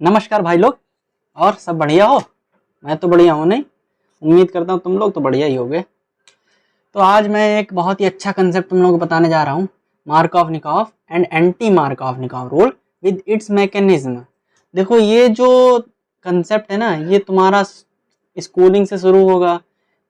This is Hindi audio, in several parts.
नमस्कार भाई लोग। और सब बढ़िया हो? मैं तो बढ़िया हूँ, नहीं उम्मीद करता हूँ तुम लोग तो बढ़िया ही होगे। तो आज मैं एक बहुत ही अच्छा कंसेप्ट तुम लोगों को बताने जा रहा हूँ, Markovnikov and anti Markovnikov rule with its mechanism. देखो ये जो कंसेप्ट है ना, ये तुम्हारा स्कूलिंग से शुरू होगा,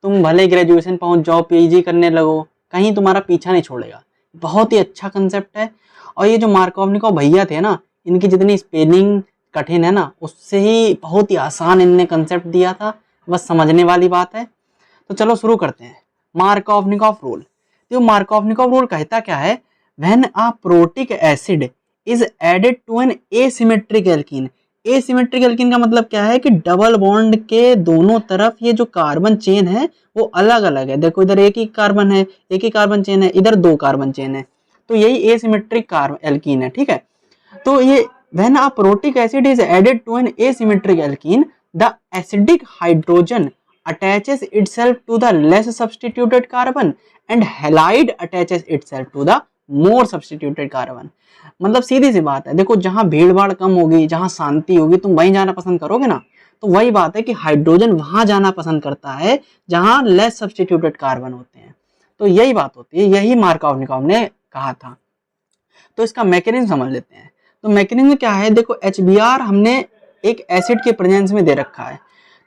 तुम भले ग्रेजुएशन पहुंच जाओ, पीजी करने लगो, कहीं तुम्हारा पीछा नहीं छोड़ेगा। बहुत ही अच्छा कंसेप्ट है। और ये जो मार्कोव-निकोव भैया थे ना, इनकी जितनी स्पेलिंग कठिन है ना, उससे ही बहुत ही आसान इनने कंसेप्ट दिया था, बस समझने वाली बात है। तो चलो शुरू करते हैं। Markovnikov rule. तो मार्कोव-निकोव रूल कहता क्या है? When a protic acid is added to an asymmetric alkene. Asymmetric alkene का मतलब क्या है कि डबल बॉन्ड के दोनों तरफ ये जो कार्बन चेन है वो अलग अलग है। देखो इधर एक ही कार्बन है, एक ही कार्बन चेन है, इधर दो कार्बन चेन है, तो यही एसिमेट्रिक कार्बन एल्कीन है। ठीक है, तो ये when a protic acid is added to an asymmetric alkene, the acidic hydrogen attaches itself to the less substituted carbon and halide attaches itself to the more substituted carbon। मतलब सीधी सी बात है, देखो जहां भीड़ भाड़ कम होगी, जहां शांति होगी, तुम वहीं जाना पसंद करोगे ना। तो वही बात है कि हाइड्रोजन वहां जाना पसंद करता है जहां लेस सब्सटीट्यूटेड कार्बन होते हैं। तो यही बात होती है, यही मार्कोव-निकोव ने कहा था। तो इसका मैकेनिज्म समझ लेते हैं। तो मैकेनिज्म क्या है? देखो HBr हमने एक एसिड के प्रेजेंस में दे रखा है,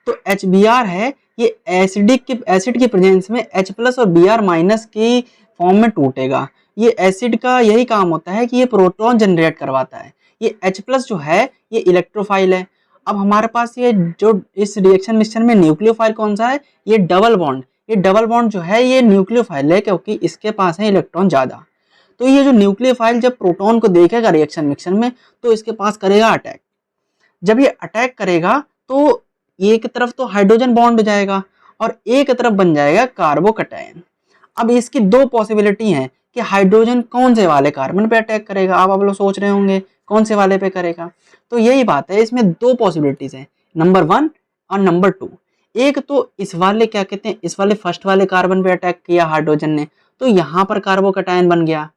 तो HBr है ये एसिड की प्रेजेंस में H प्लस और Br माइनस की फॉर्म में टूटेगा। ये एसिड का यही काम होता है कि ये प्रोटॉन जनरेट करवाता है। ये H प्लस जो है ये इलेक्ट्रोफाइल है। अब हमारे पास ये जो इस रिएक्शन मिक्सचर में न्यूक्लियोफाइल कौन सा है? ये डबल बॉन्ड। ये डबल बॉन्ड जो है ये न्यूक्लियोफाइल है, क्योंकि इसके पास है इलेक्ट्रॉन ज्यादा। तो ये जो न्यूक्लियोफाइल जब प्रोटॉन को देखेगा रिएक्शन मिक्सचर में, तो इसके पास करेगा अटैक। जब ये अटैक करेगा तो एक तरफ तो हाइड्रोजन बॉन्ड हो जाएगा और एक तरफ बन जाएगा कार्बोकैटायन। अब इसकी दो पॉसिबिलिटी हैं कि हाइड्रोजन कौन से वाले कार्बन पे अटैक करेगा। आप लोग सोच रहे होंगे कौन से वाले पे करेगा, तो यही बात है, इसमें दो पॉसिबिलिटीज हैं, नंबर 1 और नंबर 2। एक तो इस वाले क्या कहते हैं, इस वाले फर्स्ट वाले कार्बन पे अटैक किया हाइड्रोजन ने, तो यहाँ पर कार्बोकैटायन बन गया।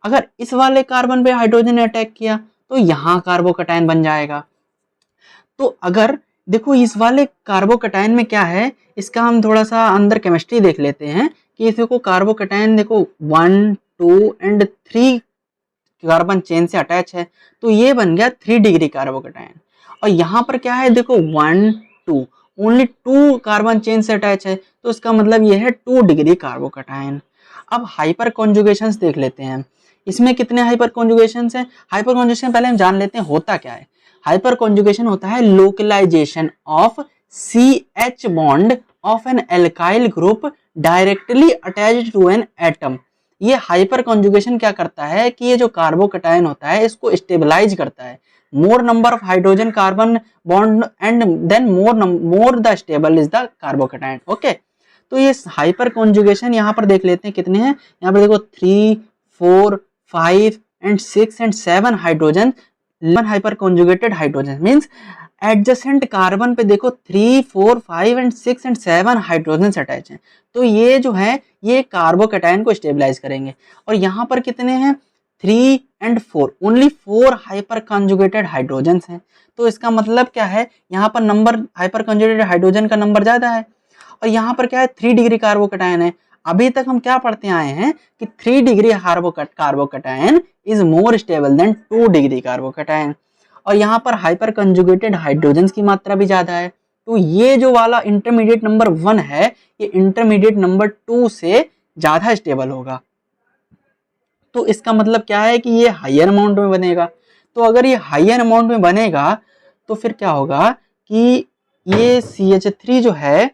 अगर इस वाले कार्बन पे हाइड्रोजन ने अटैक किया तो यहाँ कार्बोकैटायन बन जाएगा। तो अगर देखो इस वाले कार्बोकैटायन में क्या है, इसका हम थोड़ा सा अंदर केमिस्ट्री देख लेते हैं कि इसको कार्बोकैटायन देखो 1 2 एंड 3 कार्बन चेन से अटैच है, तो ये बन गया 3 डिग्री कार्बोकैटायन। और यहाँ पर क्या है, देखो 1 2 ओनली 2 कार्बन चेन से अटैच है, तो इसका मतलब ये है 2 डिग्री कार्बोकैटायन। अब हाइपर कॉन्जुगेशंस देख लेते हैं, इसमें कितने हाइपर कॉन्जुगेशंस हैं। हाइपर कॉन्जुगेशन पहले हम जान लेते हैं होता क्या है। हाइपर कॉन्जुगेशन होता है localization of CH bond of an alkyl group directly attached to an atom. ये हाइपर कॉन्जुगेशन क्या करता है कि ये जो कार्बोकैटायन होता है इसको स्टेबलाइज करता है। More number of hydrogen carbon bond and then more the stable is the carbocation. Okay, तो ये हाइपर कॉन्जुगेशन यहाँ पर देख लेते हैं कितने हैं। यहाँ पर देखो 3 4 5 and 6 and 7 hydrogen, 11 hyper conjugated hydrogen means adjacent carbon पे देखो 3 4 5 एंड 6 एंड 7 हाइड्रोजन अटैच हैं। तो ये जो है ये कार्बोकैटायन को स्टेबलाइज करेंगे। और यहाँ पर कितने हैं, 3 and 4, only 4 hyper conjugated hydrogen हैं। तो इसका मतलब क्या है, यहाँ पर नंबर हाइपर कॉन्जुगेटेड हाइड्रोजन का नंबर ज्यादा है। और यहाँ पर क्या है, 3 डिग्री कार्बोकैटायन है। अभी तक हम क्या पढ़ते आए हैं कि 3 degree carbocation is more stable then 2 degree carbocation. और यहाँ पर हाइपर कंजुगेटेड हाइड्रोजन की मात्रा भी ज्यादा है। तो ये जो वाला इंटरमीडिएट नंबर 1 है ये इंटरमीडिएट नंबर 2 से ज्यादा स्टेबल होगा। तो इसका मतलब क्या है कि ये हायर अमाउंट में बनेगा। तो अगर ये हायर अमाउंट में बनेगा तो फिर क्या होगा कि ये CH3 जो है,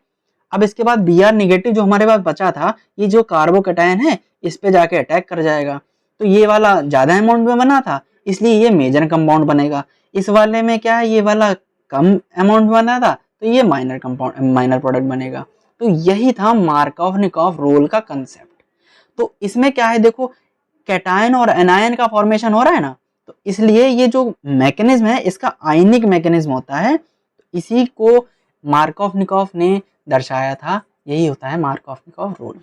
अब इसके बाद Br नेगेटिव जो हमारे पास बचा था, ये जो कार्बोकैटायन है इस पे जाके अटैक कर जाएगा। तो ये वाला ज्यादा अमाउंट में बना था इसलिए ये मेजर कंपाउंड बनेगा। इस वाले में क्या है, ये वाला कम अमाउंट में बना था तो ये माइनर कंपाउंड माइनर प्रोडक्ट बनेगा। तो यही था मार्कोव-निकोव रूल का कंसेप्ट। तो इसमें क्या है, देखो कैटायन और एनायन का फॉर्मेशन हो रहा है ना, तो इसलिए ये जो मैकेनिज्म है इसका आयनिक मैकेनिज्म होता है। इसी को मार्कोव-निकोव ने दर्शाया था, यही होता है मार्कोव-निकोव रूल।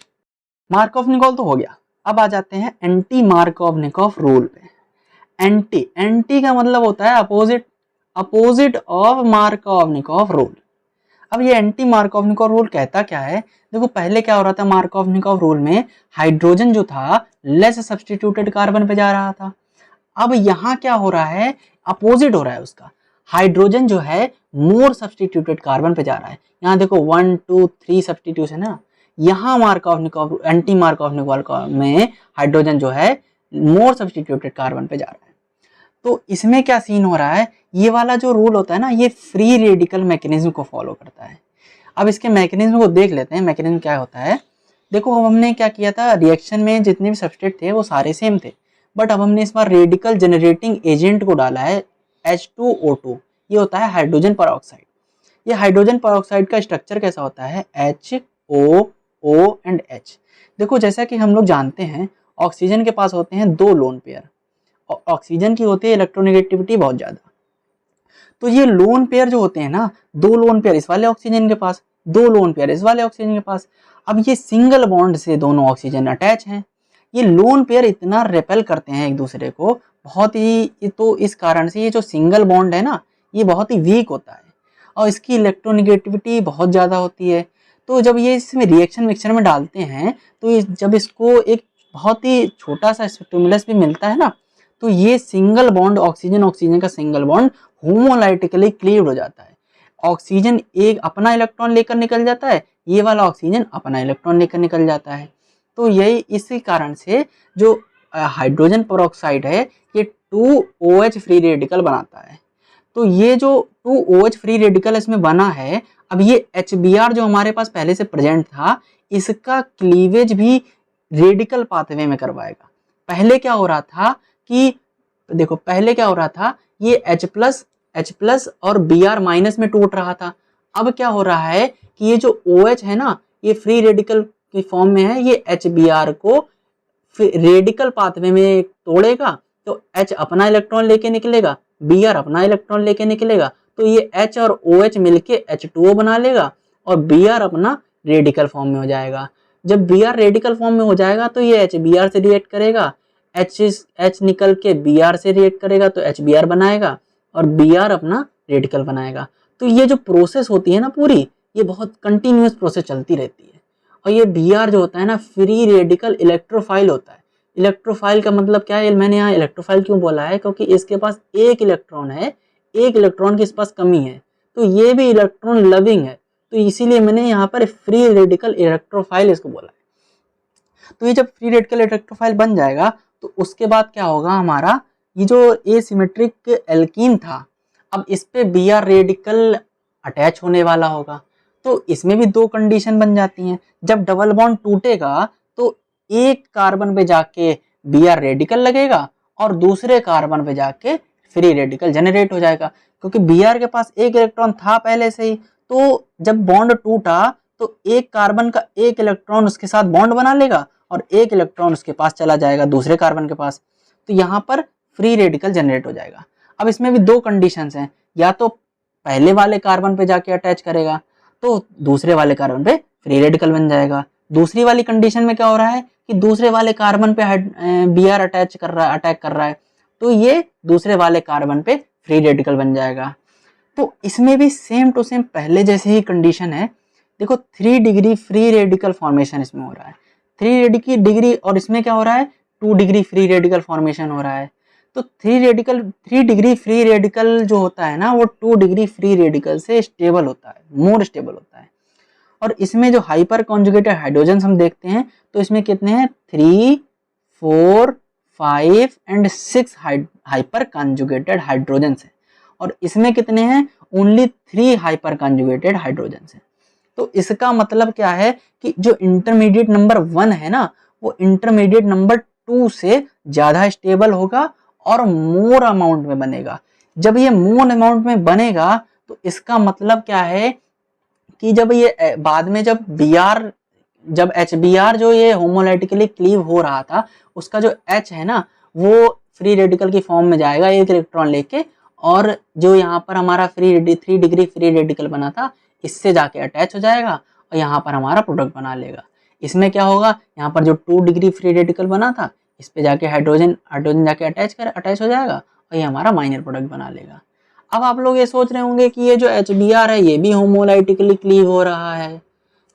मार्कोव-निकोव तो हो गया, अब आ जाते हैं एंटी मार्कोव-निकोव रूल पे। एंटी का मतलब होता है opposite. Opposite of Markovnikov rule. अब ये एंटी मार्कोवनिकॉफ रूल कहता क्या है? देखो पहले क्या हो रहा था मार्कोवनिकॉफ रूल में, हाइड्रोजन जो था लेस सब्स्टिट्यूटेड कार्बन पे जा रहा था। अब यहाँ क्या हो रहा है, अपोजिट हो रहा है उसका, हाइड्रोजन जो है मोर सब्स्टिट्यूटेड कार्बन पे जा रहा है। यहाँ देखो 1 2 3 सब्स्टिट्यूशन है ना, यहाँ मार्कोवनिकॉफ एंटी मार्कोवनिकॉफ में हाइड्रोजन जो है मोर सब्स्टिट्यूटेड कार्बन पे जा रहा है। तो इसमें क्या सीन हो रहा है, ये वाला जो रूल होता है ना, ये फ्री रेडिकल मैकेनिज्म को फॉलो करता है। अब इसके मैकेनिज्म को देख लेते हैं, मैकेनिज्म क्या होता है। देखो अब हमने क्या किया था, रिएक्शन में जितने भी सब्सट्रेट थे वो सारे सेम थे, बट अब हमने इस बार रेडिकल जनरेटिंग एजेंट को डाला है H2O2। ये होता है हाइड्रोजन परऑक्साइड। ये हाइड्रोजन परऑक्साइड का स्ट्रक्चर कैसा होता है, HOO एंड H। देखो जैसा कि हम लोग जानते हैं, ऑक्सीजन के पास होते हैं 2 लोन पेयर, ऑक्सीजन की होती है इलेक्ट्रोनेगेटिविटी बहुत ज्यादा। तो ये लोन पेयर जो होते हैं ना, 2 लोन पेयर इस वाले ऑक्सीजन के पास, 2 लोन पेयर इस वाले ऑक्सीजन के पास। अब ये सिंगल बॉन्ड से दोनों ऑक्सीजन अटैच हैं। ये लोन पेयर इतना रेपेल करते हैं एक दूसरे को बहुत ही, तो इस कारण से ये जो सिंगल बॉन्ड है ना, ये बहुत ही वीक होता है और इसकी इलेक्ट्रोनेगेटिविटी बहुत ज़्यादा होती है। तो जब ये इसमें रिएक्शन मिक्सचर में डालते हैं, तो जब इसको एक बहुत ही छोटा सा स्टिमुलस भी मिलता है ना, तो ये सिंगल बॉन्ड ऑक्सीजन ऑक्सीजन का सिंगल बॉन्ड होमोलाइटिकली क्लीव्ड हो जाता है। ऑक्सीजन एक अपना इलेक्ट्रॉन लेकर निकल जाता है, ये वाला ऑक्सीजन अपना इलेक्ट्रॉन लेकर निकल जाता है। तो यही इसी कारण से जो हाइड्रोजन परऑक्साइड है ये 2OH फ्री रेडिकल बनाता है। तो ये जो 2OH फ्री रेडिकल इसमें बना है, अब ये HBr जो हमारे पास पहले से प्रेजेंट था, इसका क्लीवेज भी रेडिकल पाथवे में करवाएगा। पहले क्या हो रहा था कि देखो, पहले क्या हो रहा था, ये H प्लस और Br माइनस में टूट रहा था। अब क्या हो रहा है कि ये जो OH है ना, ये फ्री रेडिकल की फॉर्म में है, ये HBr को रेडिकल पाथवे में तोड़ेगा, तो H अपना इलेक्ट्रॉन लेके निकलेगा, Br अपना इलेक्ट्रॉन लेके निकलेगा, तो ये H और OH मिलके H2O बना लेगा और Br अपना रेडिकल फॉर्म में हो जाएगा। जब Br रेडिकल फॉर्म में हो जाएगा तो ये HBr से रिएक्ट करेगा, H निकल के Br से रिएक्ट करेगा तो HBr बनाएगा और Br अपना रेडिकल बनाएगा। तो ये जो प्रोसेस होती है ना पूरी, ये बहुत कंटिन्यूस प्रोसेस चलती रहती है। और ये Br जो होता है ना, फ्री रेडिकल इलेक्ट्रोफाइल होता है। इलेक्ट्रोफाइल का मतलब क्या है, मैंने यहाँ इलेक्ट्रोफाइल क्यों बोला है, क्योंकि इसके पास एक इलेक्ट्रॉन है, एक इलेक्ट्रॉन की इस पास कमी है, तो ये भी इलेक्ट्रॉन लविंग है, तो इसीलिए मैंने यहाँ पर फ्री रेडिकल इलेक्ट्रोफाइल इसको बोला है। तो ये जब फ्री रेडिकल इलेक्ट्रोफाइल बन जाएगा तो उसके बाद क्या होगा, हमारा ये जो एसिमेट्रिक एल्कीन था, अब इस पे Br रेडिकल अटैच होने वाला होगा। तो इसमें भी 2 कंडीशन बन जाती हैं। जब डबल बॉन्ड टूटेगा तो एक कार्बन पे जाके Br रेडिकल लगेगा और दूसरे कार्बन पे जाके फ्री रेडिकल जनरेट हो जाएगा, क्योंकि Br के पास एक इलेक्ट्रॉन था पहले से ही। तो जब बॉन्ड टूटा तो एक कार्बन का एक इलेक्ट्रॉन उसके साथ बॉन्ड बना लेगा और एक इलेक्ट्रॉन उसके पास चला जाएगा दूसरे कार्बन के पास, तो यहाँ पर फ्री रेडिकल जनरेट हो जाएगा। अब इसमें भी 2 कंडीशंस हैं, या तो पहले वाले कार्बन पे जाके अटैच करेगा तो दूसरे वाले कार्बन पे फ्री रेडिकल बन जाएगा। दूसरी वाली कंडीशन में क्या हो रहा है कि दूसरे वाले कार्बन पे Br अटैक कर रहा है, तो ये दूसरे वाले कार्बन पे फ्री रेडिकल बन जाएगा। तो इसमें भी सेम टू सेम पहले जैसे ही कंडीशन है। देखो 3 डिग्री फ्री रेडिकल फॉर्मेशन इसमें हो रहा है, 3 डिग्री, और इसमें क्या हो रहा है, 2 डिग्री फ्री रेडिकल फॉर्मेशन हो रहा है। तो 3 डिग्री फ्री रेडिकल जो होता है ना, वो 2 डिग्री फ्री रेडिकल से स्टेबल होता है, मोर स्टेबल होता है। और इसमें जो हाइपर कॉन्जुगेटेड हाइड्रोजन हम देखते हैं, तो इसमें कितने हैं, 3 4 5 एंड 6 हाइपर कॉन्जुगेटेड हाइड्रोजन है, और इसमें कितने हैं, ओनली 3 हाइपर कॉन्जुगेटेड हाइड्रोजन है। तो इसका मतलब क्या है कि जो इंटरमीडिएट नंबर 1 है ना, वो इंटरमीडिएट नंबर 2 से ज्यादा स्टेबल होगा और मोर अमाउंट में बनेगा। जब ये मोर अमाउंट में बनेगा तो इसका मतलब क्या है कि जब ये बाद में जब HBr जो ये होमोलाइटिकली क्लीव हो रहा था, उसका जो H है ना, वो फ्री रेडिकल की फॉर्म में जाएगा एक इलेक्ट्रॉन लेके, और जो यहाँ पर हमारा 3 डिग्री फ्री रेडिकल बना था, इससे जाके अटैच हो जाएगा और यहाँ पर हमारा प्रोडक्ट बना लेगा। इसमें क्या होगा, यहाँ पर जो 2 डिग्री फ्री रेडिकल बना था, इस पे जाके हाइड्रोजन जाके अटैच हो जाएगा और ये हमारा माइनर प्रोडक्ट बना लेगा। अब आप लोग ये सोच रहे होंगे कि ये जो HBr है ये भी होमोलाइटिकली क्लीव हो रहा है,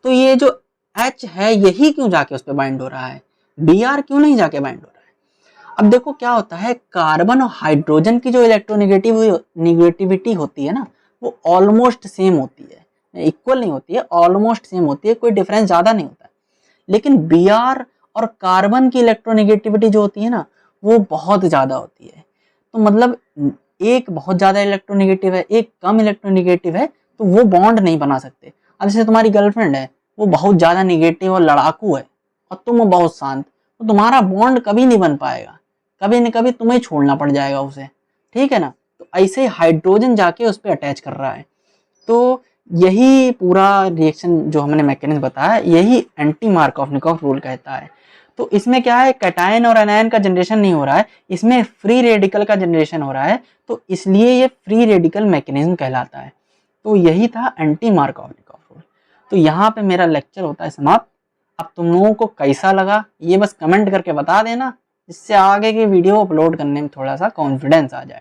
तो ये जो H है यही क्यों जाके उस पर बाइंड हो रहा है, Br क्यों नहीं जाके बाइंड हो रहा है। अब देखो क्या होता है, कार्बन और हाइड्रोजन की जो इलेक्ट्रोनेगेटिविटी होती है ना, वो ऑलमोस्ट सेम होती है, इक्वल नहीं होती है, ऑलमोस्ट सेम होती है, कोई डिफरेंस ज्यादा नहीं होता है। लेकिन Br और कार्बन की इलेक्ट्रोनेगेटिविटी जो होती है ना, वो बहुत ज्यादा होती है। तो मतलब एक बहुत ज्यादा इलेक्ट्रोनेगेटिव है, एक कम इलेक्ट्रोनेगेटिव है, तो वो बॉन्ड नहीं बना सकते। अब जैसे तुम्हारी गर्लफ्रेंड है, वो बहुत ज्यादा निगेटिव और लड़ाकू है और तुम हो बहुत शांत, तो तुम्हारा बॉन्ड कभी नहीं बन पाएगा, कभी न कभी तुम्हें छोड़ना पड़ जाएगा उसे, ठीक है ना। तो ऐसे हाइड्रोजन जाके उस पर अटैच कर रहा है। तो यही पूरा रिएक्शन जो हमने मैकेनिज्म बताया, यही एंटी मार्कोवनिकॉफ रूल कहता है। तो इसमें क्या है, कैटायन और एनायन का जनरेशन नहीं हो रहा है, इसमें फ्री रेडिकल का जनरेशन हो रहा है, तो इसलिए ये फ्री रेडिकल मैकेनिज्म कहलाता है। तो यही था एंटी मार्कोवनिकॉफ रूल। तो यहाँ पे मेरा लेक्चर होता है समाप्त। अब तुम लोगों को कैसा लगा ये बस कमेंट करके बता देना, जिससे आगे की वीडियो अपलोड करने में थोड़ा सा कॉन्फिडेंस आ जाए।